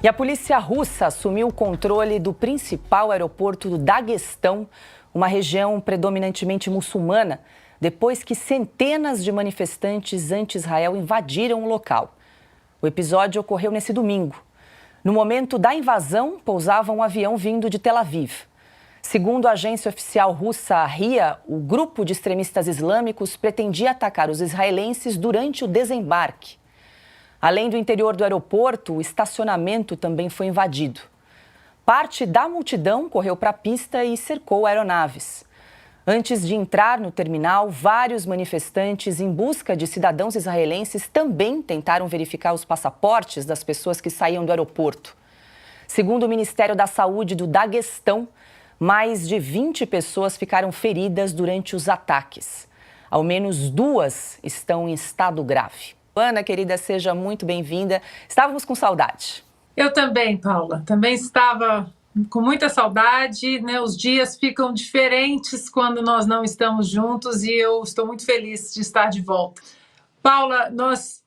E a polícia russa assumiu o controle do principal aeroporto do Daguestão, uma região predominantemente muçulmana, depois que centenas de manifestantes anti-Israel invadiram o local. O episódio ocorreu nesse domingo. No momento da invasão, pousava um avião vindo de Tel Aviv. Segundo a agência oficial russa RIA, o grupo de extremistas islâmicos pretendia atacar os israelenses durante o desembarque. Além do interior do aeroporto, o estacionamento também foi invadido. Parte da multidão correu para a pista e cercou aeronaves. Antes de entrar no terminal, vários manifestantes em busca de cidadãos israelenses também tentaram verificar os passaportes das pessoas que saíam do aeroporto. Segundo o Ministério da Saúde do Daguestão, mais de 20 pessoas ficaram feridas durante os ataques. Ao menos 2 estão em estado grave. Ana, querida, seja muito bem-vinda. Estávamos com saudade. Eu também, Paula. Também estava com muita saudade, né? Os dias ficam diferentes quando nós não estamos juntos e eu estou muito feliz de estar de volta. Paula, nós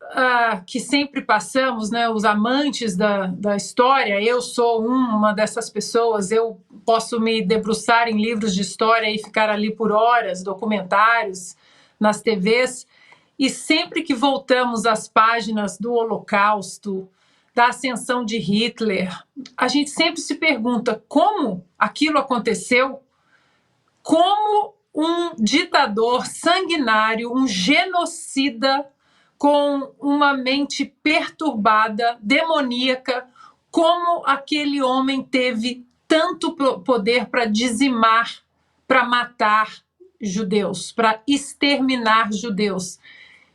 que sempre passamos, né, os amantes da história, eu sou uma dessas pessoas, eu posso me debruçar em livros de história e ficar ali por horas, documentários, nas TVs, e sempre que voltamos às páginas do Holocausto, da ascensão de Hitler, a gente sempre se pergunta como aquilo aconteceu, como um ditador sanguinário, um genocida com uma mente perturbada, demoníaca, como aquele homem teve tanto poder para dizimar, para matar judeus, para exterminar judeus.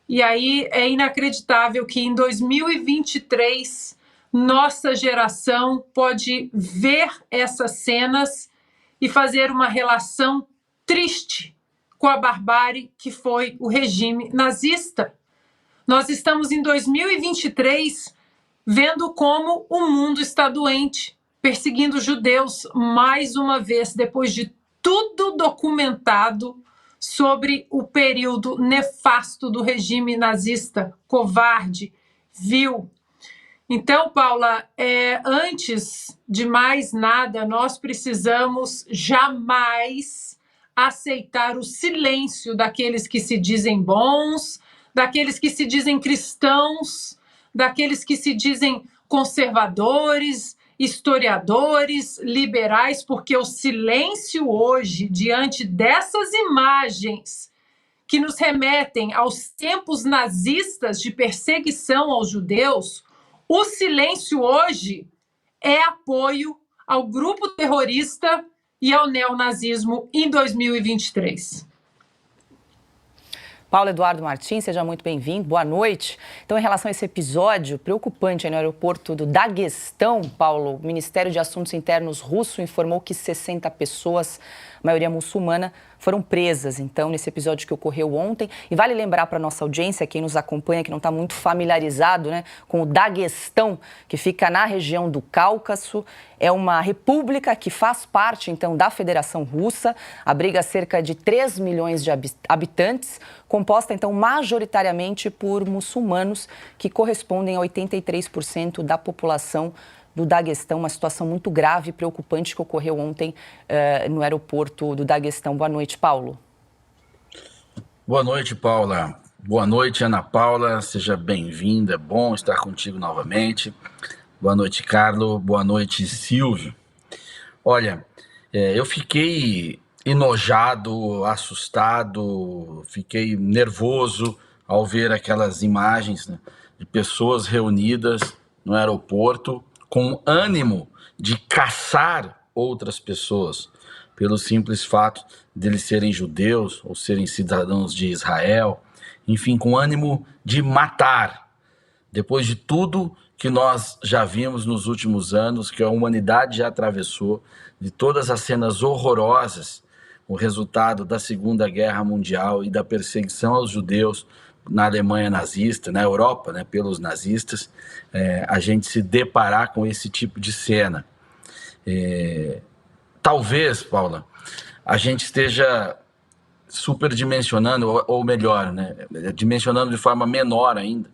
E aí é inacreditável que em 2023 nossa geração pode ver essas cenas e fazer uma relação triste com a barbárie que foi o regime nazista. Nós estamos em 2023 vendo como o mundo está doente, perseguindo judeus mais uma vez, depois de tudo documentado sobre o período nefasto do regime nazista, covarde, vil. Então, Paula, antes de mais nada, nós precisamos jamais aceitar o silêncio daqueles que se dizem bons, daqueles que se dizem cristãos, daqueles que se dizem conservadores, historiadores, liberais, porque o silêncio hoje, diante dessas imagens que nos remetem aos tempos nazistas de perseguição aos judeus, o silêncio hoje é apoio ao grupo terrorista e ao neonazismo em 2023. Paulo Eduardo Martins, seja muito bem-vindo, boa noite. Então, em relação a esse episódio preocupante aí no aeroporto do Daguestão, Paulo, o Ministério de Assuntos Internos russo informou que 60 pessoas, maioria muçulmana, foram presas, então, nesse episódio que ocorreu ontem. E vale lembrar para a nossa audiência, quem nos acompanha, que não está muito familiarizado, né, com o Daguestão, que fica na região do Cáucaso, é uma república que faz parte, então, da Federação Russa, abriga cerca de 3 milhões de habitantes, composta, então, majoritariamente por muçulmanos, que correspondem a 83% da população do Daguestão, uma situação muito grave e preocupante que ocorreu ontem no aeroporto do Daguestão. Boa noite, Paulo. Boa noite, Paula. Boa noite, Ana Paula. Seja bem-vinda. É bom estar contigo novamente. Boa noite, Carlos. Boa noite, Silvio. Olha, eu fiquei enojado, assustado, fiquei nervoso ao ver aquelas imagens, né, de pessoas reunidas no aeroporto com ânimo de caçar outras pessoas pelo simples fato de eles serem judeus ou serem cidadãos de Israel, enfim, com ânimo de matar. Depois de tudo que nós já vimos nos últimos anos, que a humanidade já atravessou, de todas as cenas horrorosas, o resultado da Segunda Guerra Mundial e da perseguição aos judeus na Alemanha nazista, na Europa, né, pelos nazistas, a gente se deparar com esse tipo de cena. Talvez, Paula, a gente esteja superdimensionando, ou melhor, né, dimensionando de forma menor ainda,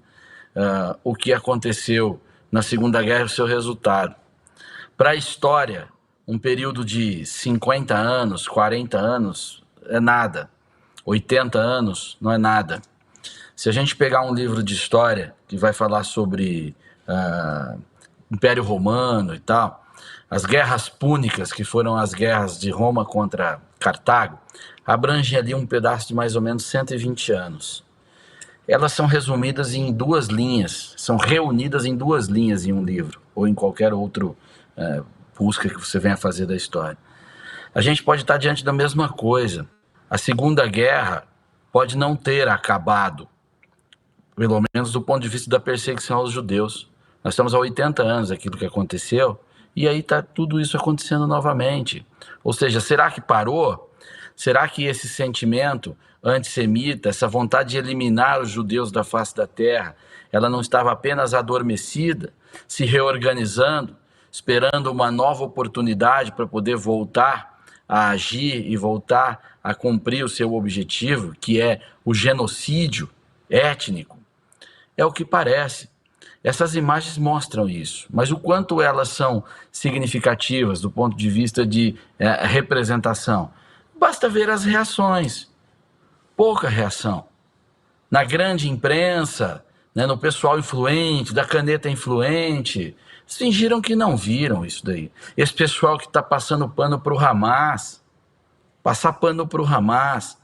o que aconteceu na Segunda Guerra e o seu resultado. Para a história, um período de 50 anos, 40 anos é nada. 80 anos não é nada. Se a gente pegar um livro de história que vai falar sobre Império Romano e tal, as guerras púnicas, que foram as guerras de Roma contra Cartago, abrangem ali um pedaço de mais ou menos 120 anos. Elas são resumidas em 2 linhas, são reunidas em 2 linhas em um livro, ou em qualquer outro busca que você venha fazer da história. A gente pode estar diante da mesma coisa. A Segunda Guerra pode não ter acabado, pelo menos do ponto de vista da perseguição aos judeus. Nós estamos há 80 anos daquilo que aconteceu, e aí está tudo isso acontecendo novamente. Ou seja, será que parou? Será que esse sentimento antissemita, essa vontade de eliminar os judeus da face da terra, ela não estava apenas adormecida, se reorganizando, esperando uma nova oportunidade para poder voltar a agir e voltar a cumprir o seu objetivo, que é o genocídio étnico? É o que parece. Essas imagens mostram isso, mas o quanto elas são significativas do ponto de vista de representação? Basta ver as reações. Pouca reação. Na grande imprensa, né, no pessoal influente, da caneta influente, fingiram que não viram isso daí. Esse pessoal que está passando pano para o Hamas, passar pano para o Hamas,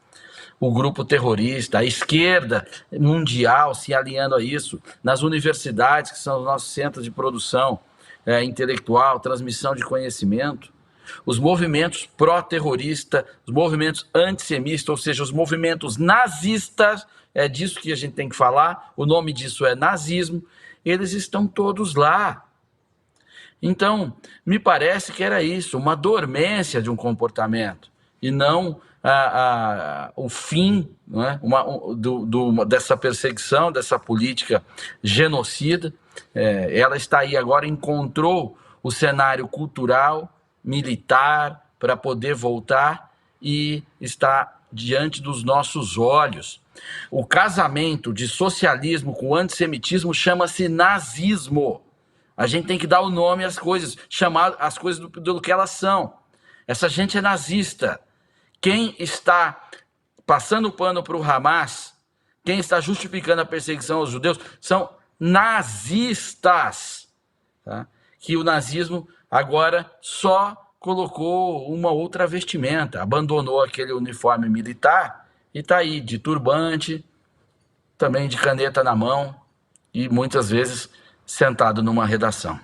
o grupo terrorista, a esquerda mundial se alinhando a isso, nas universidades, que são os nossos centros de produção intelectual, transmissão de conhecimento, os movimentos pró-terrorista, os movimentos antissemitas, ou seja, os movimentos nazistas, é disso que a gente tem que falar, o nome disso é nazismo, eles estão todos lá. Então, me parece que era isso, uma dormência de um comportamento, e não o fim, né, dessa perseguição, dessa política genocida. Ela está aí agora, encontrou o cenário cultural, militar, para poder voltar, e está diante dos nossos olhos. O casamento de socialismo com antissemitismo chama-se nazismo. A gente tem que dar o nome às coisas, chamar as coisas do que elas são. Essa gente é nazista. Quem está passando o pano para o Hamas, quem está justificando a perseguição aos judeus, são nazistas. Tá? Que o nazismo agora só colocou uma outra vestimenta, abandonou aquele uniforme militar e está aí de turbante, também de caneta na mão e muitas vezes sentado numa redação.